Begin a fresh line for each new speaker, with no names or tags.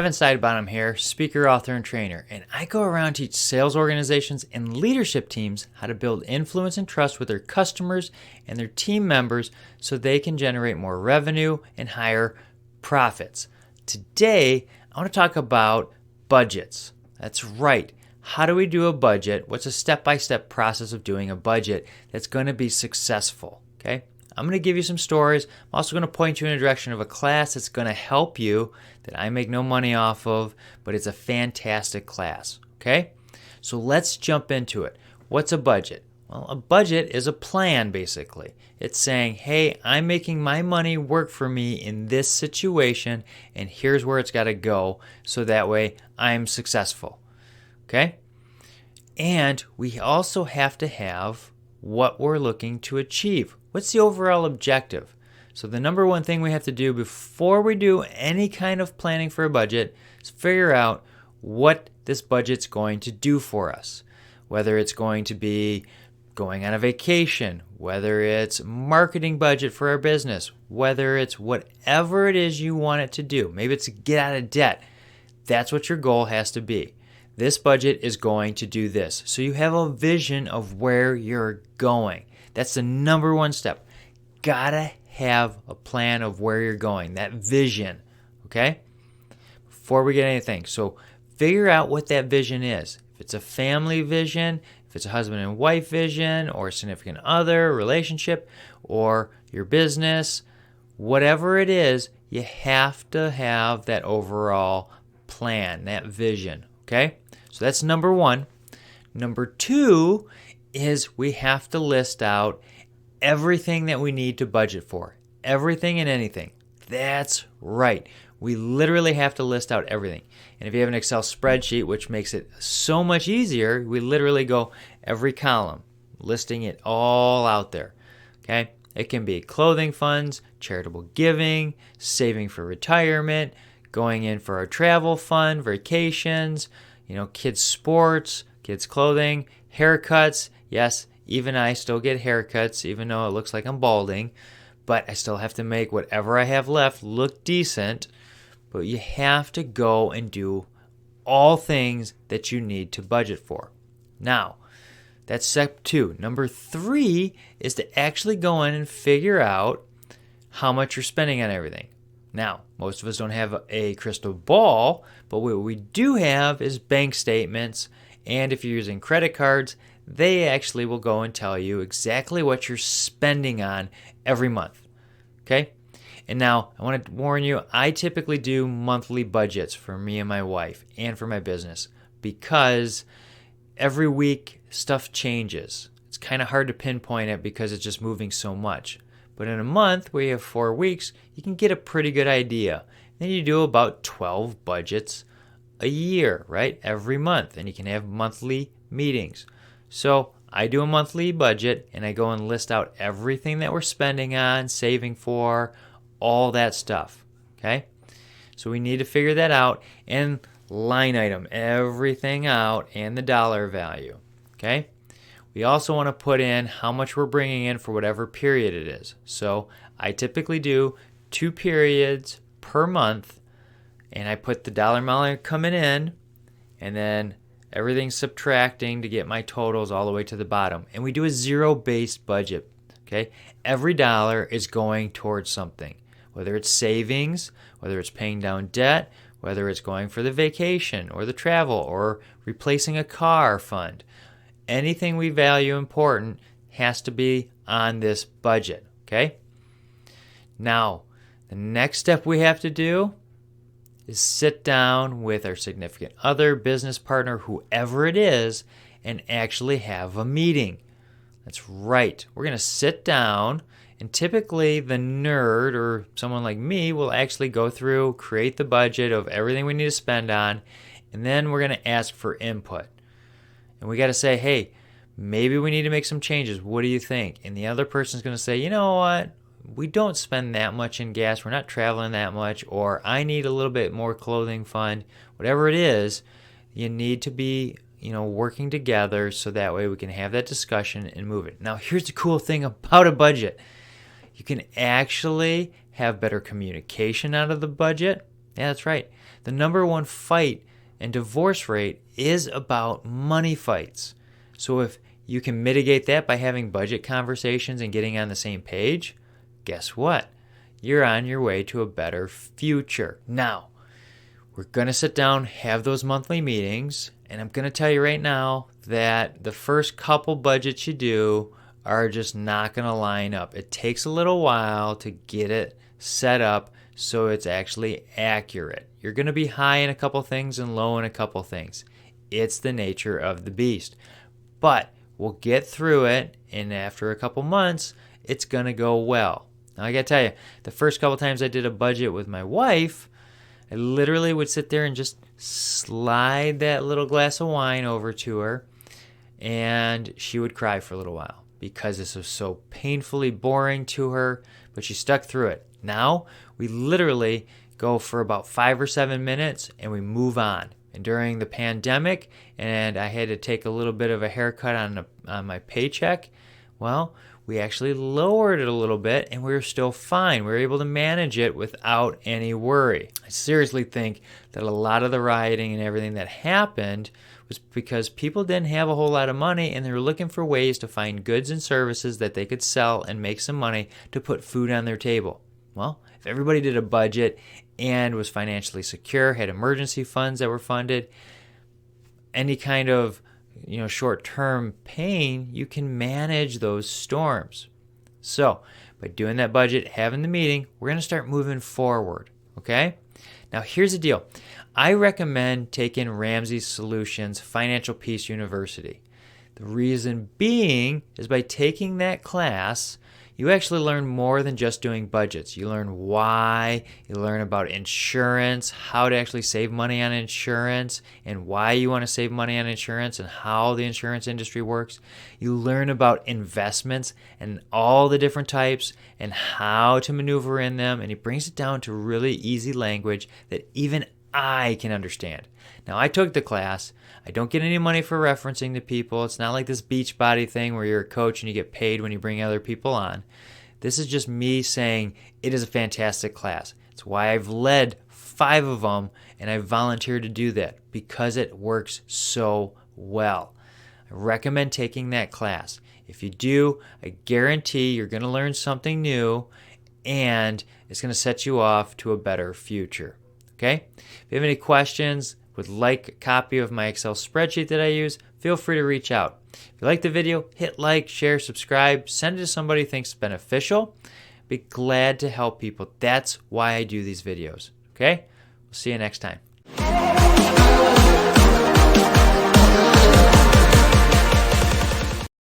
Kevin Sidebottom here, speaker, author, and trainer, and I go around teach sales organizations and leadership teams how to build influence and trust with their customers and their team members so they can generate more revenue and higher profits. Today, I want to talk about budgets. That's right. How do we do a budget? What's a step-by-step process of doing a budget that's going to be successful? Okay? I'm going to give you some stories. I'm also going to point you in the direction of a class that's going to help you that I make no money off of, but it's a fantastic class. Okay? So let's jump into it. What's a budget? Well, a budget is a plan, basically. It's saying, hey, I'm making my money work for me in this situation, and here's where it's got to go, so that way I'm successful. Okay? And we also have to have what we're looking to achieve. What's the overall objective? So the number one thing we have to do before we do any kind of planning for a budget is figure out what this budget's going to do for us. Whether it's going to be going on a vacation, whether it's marketing budget for our business, whether it's whatever it is you want it to do. Maybe it's to get out of debt. That's what your goal has to be. This budget is going to do this. So you have a vision of where you're going. That's the number one step. Gotta have a plan of where you're going, that vision, okay? Before we get anything. So figure out what that vision is. If it's a family vision, if it's a husband and wife vision, or a significant other, relationship, or your business, whatever it is, you have to have that overall plan, that vision, okay? So that's number one. Number two is we have to list out everything that we need to budget for. Everything and anything. That's right. We literally have to list out everything. And if you have an Excel spreadsheet, which makes it so much easier, we literally go every column, listing it all out there. Okay? It can be clothing funds, charitable giving, saving for retirement, going in for our travel fund, vacations, kids' sports, kids' clothing, haircuts. Yes, even I still get haircuts, even though it looks like I'm balding. But I still have to make whatever I have left look decent. But you have to go and do all things that you need to budget for. Now, that's step two. Number three is to actually go in and figure out how much you're spending on everything. Now, most of us don't have a crystal ball, but what we do have is bank statements. And if you're using credit cards, they actually will go and tell you exactly what you're spending on every month. Okay? And now, I want to warn you, I typically do monthly budgets for me and my wife and for my business because every week stuff changes. It's kind of hard to pinpoint it because it's just moving so much. But in a month, where you have 4 weeks, you can get a pretty good idea. Then you do about 12 budgets a year, right? Every month. And you can have monthly meetings. So I do a monthly budget and I go and list out everything that we're spending on, saving for, all that stuff. Okay? So we need to figure that out and line item everything out and the dollar value. Okay? We also want to put in how much we're bringing in for whatever period it is. So I typically do 2 periods per month, and I put the dollar amount coming in, and then everything's subtracting to get my totals all the way to the bottom. And we do a zero-based budget. Okay? Every dollar is going towards something, whether it's savings, whether it's paying down debt, whether it's going for the vacation or the travel or replacing a car fund. Anything we value important has to be on this budget, okay? Now, the next step we have to do is sit down with our significant other, business partner, whoever it is, and actually have a meeting. That's right. We're going to sit down, and typically the nerd or someone like me will actually go through, create the budget of everything we need to spend on, and then we're going to ask for input. And we got to say, hey, maybe we need to make some changes. What do you think? And the other person's going to say, you know what? We don't spend that much in gas. We're not traveling that much. Or I need a little bit more clothing fund. Whatever it is, you need to be, working together so that way we can have that discussion and move it. Now, here's the cool thing about a budget. You can actually have better communication out of the budget. Yeah, that's right. The number one fight and divorce rate is about money fights. So if you can mitigate that by having budget conversations and getting on the same page, guess what? You're on your way to a better future. Now, we're going to sit down, have those monthly meetings, and I'm going to tell you right now that the first couple budgets you do are just not going to line up. It takes a little while to get it set up so it's actually accurate. You're going to be high in a couple things and low in a couple things. It's the nature of the beast. But we'll get through it, and after a couple months, it's going to go well. Now, I got to tell you, the first couple times I did a budget with my wife, I literally would sit there and just slide that little glass of wine over to her, and she would cry for a little while because this was so painfully boring to her, but she stuck through it. Now, we literally go for about 5 or 7 minutes, and we move on. And during the pandemic, and I had to take a little bit of a haircut on my paycheck, well, we actually lowered it a little bit, and we were still fine. We were able to manage it without any worry. I seriously think that a lot of the rioting and everything that happened was because people didn't have a whole lot of money, and they were looking for ways to find goods and services that they could sell and make some money to put food on their table. Well, if everybody did a budget and was financially secure, had emergency funds that were funded, any kind of short-term pain, you can manage those storms. So by doing that budget, having the meeting, we're going to start moving forward, okay? Now here's the deal. I recommend taking Ramsey's Solutions Financial Peace University. The reason being is by taking that class, you actually learn more than just doing budgets. You learn why, you learn about insurance, how to actually save money on insurance, and why you want to save money on insurance and how the insurance industry works. You learn about investments and all the different types and how to maneuver in them, and he brings it down to really easy language that even I can understand. Now, I took the class. I don't get any money for referencing to people. It's not like this Beachbody thing where you're a coach and you get paid when you bring other people on. This is just me saying it is a fantastic class. It's why I've led 5 of them, and I volunteered to do that because it works so well. I recommend taking that class. If you do, I guarantee you're going to learn something new, and it's going to set you off to a better future. Okay? If you have any questions, would like a copy of my Excel spreadsheet that I use, feel free to reach out. If you like the video, hit like, share, subscribe, send it to somebody who thinks it's beneficial. Be glad to help people. That's why I do these videos. Okay? We'll see you next time.